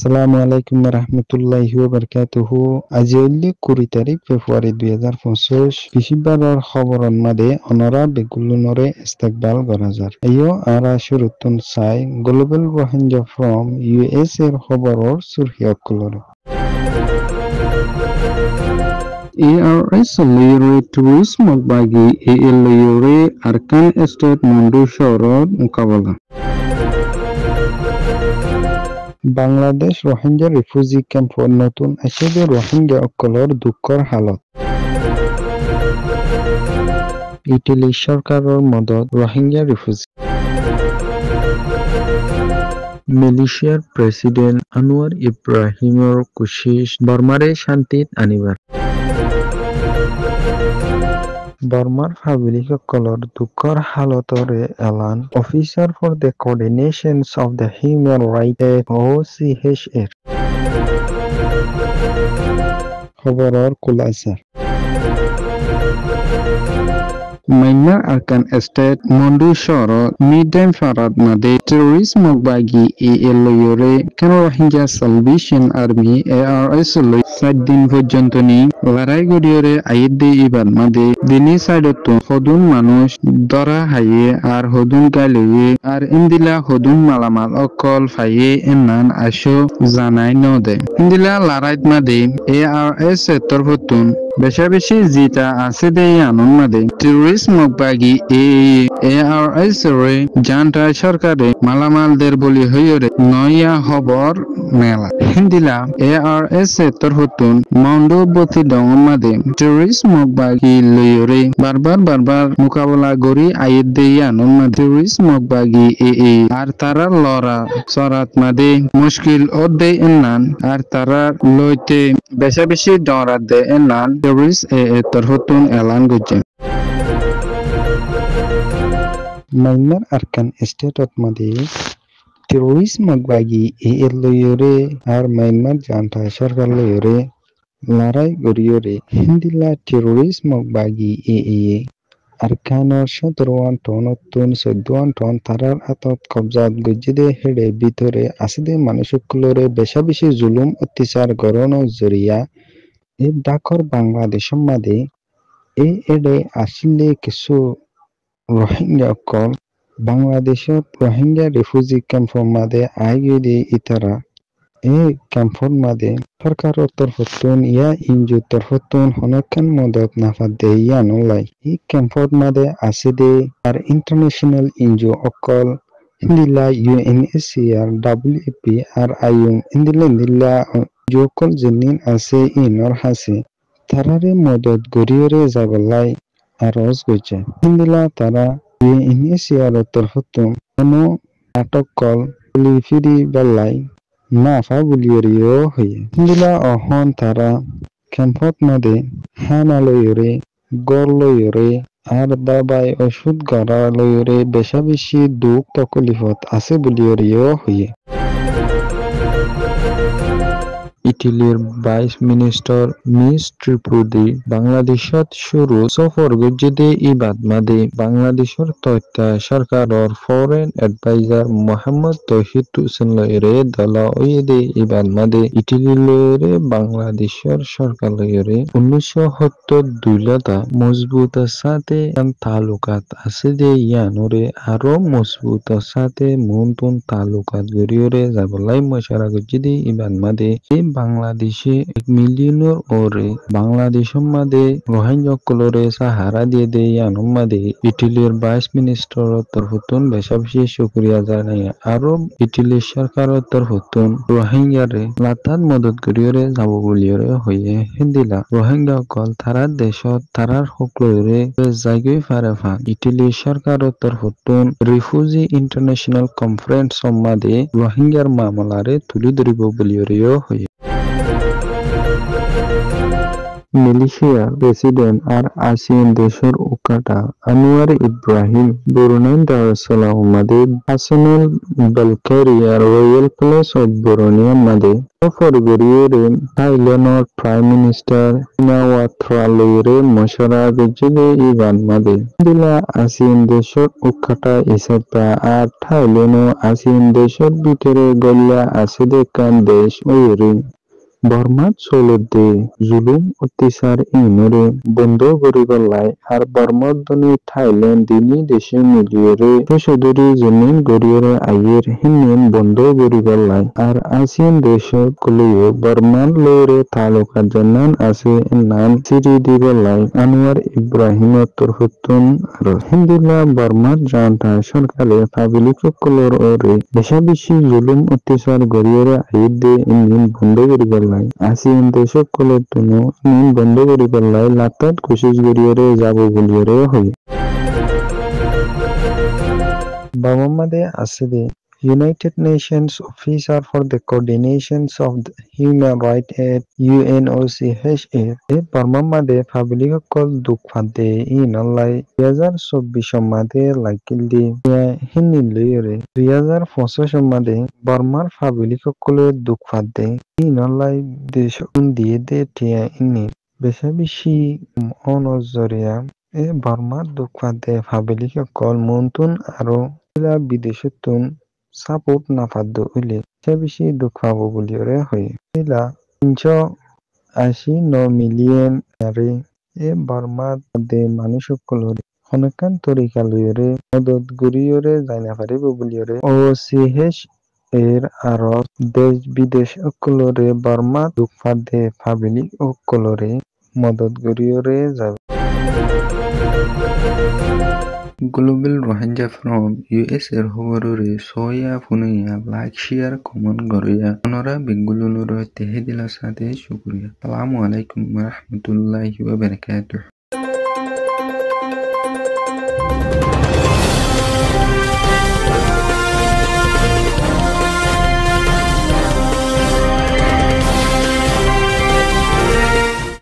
আসসালামু আলাইকুম রহমতুল্লাহি ওয়া বারাকাতুহু। আজি হইলে 20 তারিখ ফেব্রুয়ারি 2025 কৃষিবারের খবরন মাদে অনরা বেগুলুনরে ইস্তেকবাল গরাজার আইও আরা শুরুতুন সাই গ্লোবাল রোহিঙ্গা ফ্রম ইউএস এর খবরর সুরহিয়কলরে ARS Leyore Tourism Bagi AL Leyore Arkan Estate Mundu Shorod Mukabala Bangladesh Rohingya refugee ক্যাম্পর নতুন এসেবে রোহিঙ্গা অকলর দুঃখর হালত ইটালি সরকারের মদত রোহিঙ্গা রিফিউজি মালয়েশিয়ার প্রেসিডেন্ট আনোয়ার ইব্রাহিমের কোশিশ বর্মারে শান্তিত আনিবার বর্মার পাবলিকসকলৰ দুঃখৰ হালতৰে এলান officer for the coordinations of the human rights OCHR খবৰৰ খোলাসা মাইনার আরকান এস্টেট মন্ডু শহরত মিডেন ফারাদ মাদে টেরোরিস্ট মকবাগি AL লয়রে কেন রোহিঙ্গা সালভেশন আর্মি ARS লই 7 দিন পর্যন্ত নি লড়াই গড়িয়রে আইদে ইবাদ মাদে দিনী সাইডত হদুন মানুষ দরা হাইয়ে আর হদুন গালিয়ে আর ইন্দিলা হদুন মালামাল অকল ফাইয়ে এনান আশো জানাই নদে ইন্দিলা লড়াইত মাদে ARS তরফতুন বেশি জিতা আছে দে আনন মাদে টেরোরিস্ট মকবাগি ARS রে জান্টা সরকারে মালামালদের বলি হইরে নয়া খবর মেলা হিন্দিলা ARS তরফতুন মন্ডবতি দং মাদে টেরোরিস্ট মকবাগি লইরে বারবার মোকাবেলা গরি আইদ দে আনন মাদে টেরোরিস্ট মকবাগি আর তারা লড়া সরাত মাদে মুশকিল অদে এনান আর তারা লইতে বেশি ডরাত দে এনান টেরোরিস্ট তরফতুন এলান গজে মাইনার আরকান স্টেটত মাদে টেরোরিস্ট মকবাগি AL লয়রে আর মাইনার জান্টা সরকার লয়রে লড়াই গড়িয়রে হিন্দিলা টেরোরিস্ট মকবাগি আরকানের 17 টন 14 টন তারার আতত কবজাত গজ্জিদে হেডে ভিতরে আসিদে মানুষগুলোরে বেশি জুলুম অত্যাচার গরণের জরিয়া এই ডাকর বাংলাদেশের মাদে এডে আসলে কিছু রোহিঙ্গা অকল বাংলাদেশের রোহিঙ্গা রিফিউজি ক্যাম্পর মাদে আইগিদে ইতারা এই ক্যাম্পর মাদে সরকারের তরফতুন ইয়া ইনজু তরফতুন হনকান মদত নাফাত দে ইয়ানুলাই এই ক্যাম্পর মাদে আসিদে আর ইন্টারন্যাশনাল ইনজু অকল হিন্দিলা UNHCR WFP আর আইউম ইন্দিলা যকল জিনিন আছে ইনর হাসি তারারে মদত গরিয়রে যাবলাই আরজ গইছে হিন্দিলা তারা UNHCR তরফতুন কোনো আটক কল লিফিরি বেলাই নাফা বুলিয়রিও হয়ে হিন্দিলা অহন তারা ক্যাম্পত মাদে হানা লয়রে গড় লয়রে আর দাবাই ওষুধ গড়া লয়রে বেশি দুঃখ তকলিফত আছে বুলিয়রিও হয়ে ইটালির ভাইস মিনিস্টার মিস ত্রিপুদি বাংলাদেশত শুরু সফর গজ্জিদে ইবাদ মাদে বাংলাদেশের তথ্য সরকারের ফরেন অ্যাডভাইজার মোহাম্মদ তৌহিদ হোসেন লয়রে দলা ওয়েদে ইবাদ মাদে ইটালি লয়রে বাংলাদেশের সরকার লয়রে 1972 মজবুত সাথে তালুকাত আছে দে ইয়ানরে আরো মজবুত সাথে মুনতুন তালুকাত গরিয়রে যাবলাই মশারা গজ্জিদে ইবাদ মাদে বাংলাদেশে 1 মিলিয়নের ওরে বাংলাদেশের মাদে রোহিঙ্গা কলরে সাহারা দিয়ে দেয় ইয়ানোর মাদে ইটালির ভাইস মিনিস্টারের তরফতুন বেশি শুকরিয়া জানাই আরো ইটালির সরকারের তরফতুন রোহিঙ্গারে লাতাত মদত করিয়রে যাব বলিয়রে হয়ে হিন্দিলা রোহিঙ্গা কল তারার দেশত তারার সকলরে জায়গায় ফারেফান ইটালির সরকারের তরফতুন রিফিউজি ইন্টারন্যাশনাল কনফারেন্স মাদে রোহিঙ্গার মামলারে তুলি ধরিব বলিয়রেও হয়ে মালয়েশিয়ার প্রেসিডেন্ট আর আসিয়ান দেশের উকাটা আনোয়ার ইব্রাহিম ব্রুনাই দারুসালাম মাদে Arsenal Bulgaria Royal Palace of Brunei Made সফরগরিয়রে থাইল্যান্ডর প্রাইম মিনিস্টার ইনাওয়াত্রালয়রে মশরা বেজুগে ইবান মাদে দিলা আসিয়ান দেশর উকাটা ইসাপা আর থাইল্যান্ড আসিয়ান দেশর ভিতরে গল্লা আসিদে কান দেশ ওইরে বর্মাত চলতে জুলুম অত্যাচার ইনরে বন্ধ করিবার আর বর্মাদ্দনি থাইল্যান্ড দিনী দেশে মিলিয়রে পেশাদারি জমিন গড়িয়রে আইয়ের হিন্নেন বন্ধ করিবার আর আসিয়ান দেশ কলিও বর্মান লয়রে তালুকাত জানান আছে নাম চিরি দিবার আনোয়ার ইব্রাহিমের তরফতুন আর হিন্দিলা বর্মাত জানতা সরকারে পাবলিক কলর ওরে বেশাবেশি জুলুম অত্যাচার গড়িয়রে আইয়ের দে ইন্দিন বন্ধ করিবার আসিয়ান দেশসকলৰ তুনো ইন বন্ধ করিবার লাতাত কোশিশ করিয়রে যাব বলিয়রে হই বামমাদে আসিদে United Nations Officer for the Coordination of the Human Rights at UNOCHA Barmamade Publicokol Dukfade Inalai 2024 made Lakildi Hinilire 2025 made Barmar Publicokole Dukfade Inalai Deshun Diede Tia Ini Beshabishi Onozoria Barmar Dukfade Publicokol Muntun Aro বিদেশতুন support না পাদ্য হইলে সে বেশি দুঃখ পাবো বলিয়রে হয় হইলা 389 million আরে বর্মার মধ্যে মানুষ সকলরে অনেকান তরিকা লইরে মদত গরিয়রে জানা পারিব বলিয়রে OCH এর আরো দেশ বিদেশ সকলরে বর্মা দুঃখ পাদ্যে পাবলিক সকলরে মদত গরিয়রে যাবে Global Rohingya from US এর খবররে সয়া ফুনুইয়া লাইক শেয়ার কমেন্ট করিয়া ওনারা বেঙ্গলুরুর তেহে দিলার সাথে শুকরিয়া আসসালামু আলাইকুম ওয়া রাহমাতুল্লাহি ওয়া বারাকাতুহু